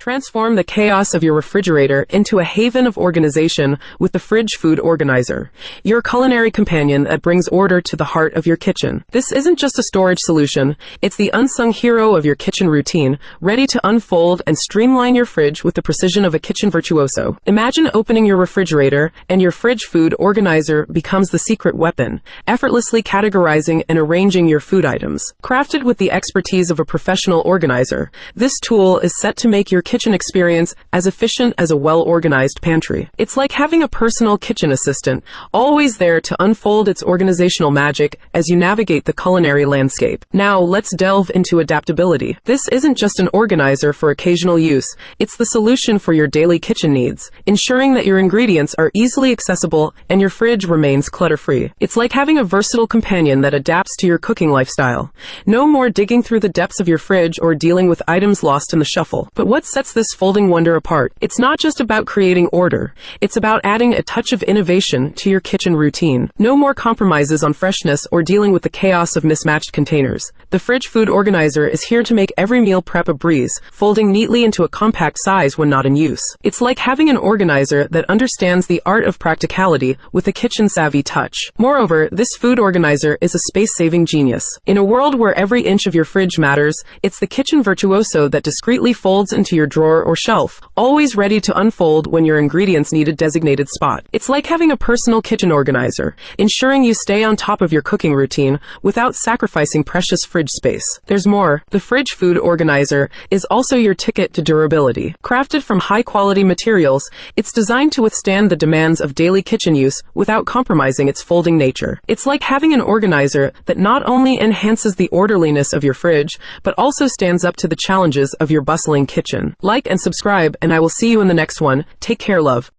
Transform the chaos of your refrigerator into a haven of organization with the Fridge Food Organizer, your culinary companion that brings order to the heart of your kitchen. This isn't just a storage solution, it's the unsung hero of your kitchen routine, ready to unfold and streamline your fridge with the precision of a kitchen virtuoso. Imagine opening your refrigerator and your Fridge Food Organizer becomes the secret weapon, effortlessly categorizing and arranging your food items. Crafted with the expertise of a professional organizer, this tool is set to make your kitchen experience as efficient as a well-organized pantry. It's like having a personal kitchen assistant, always there to unfold its organizational magic as you navigate the culinary landscape. Now, let's delve into adaptability. This isn't just an organizer for occasional use, it's the solution for your daily kitchen needs, ensuring that your ingredients are easily accessible and your fridge remains clutter-free. It's like having a versatile companion that adapts to your cooking lifestyle. No more digging through the depths of your fridge or dealing with items lost in the shuffle. But what sets this folding wonder apart? It's not just about creating order, it's about adding a touch of innovation to your kitchen routine. No more compromises on freshness or dealing with the chaos of mismatched containers. The Fridge Food Organizer is here to make every meal prep a breeze, folding neatly into a compact size when not in use. It's like having an organizer that understands the art of practicality with a kitchen-savvy touch. Moreover, this food organizer is a space-saving genius. In a world where every inch of your fridge matters, it's the kitchen virtuoso that discreetly folds into your drawer or shelf, always ready to unfold when your ingredients need a designated spot. It's like having a personal kitchen organizer, ensuring you stay on top of your cooking routine without sacrificing precious fridge space. There's more. The Fridge Food Organizer is also your ticket to durability. Crafted from high-quality materials, it's designed to withstand the demands of daily kitchen use without compromising its folding nature. It's like having an organizer that not only enhances the orderliness of your fridge, but also stands up to the challenges of your bustling kitchen. Like and subscribe, and I will see you in the next one. Take care, love.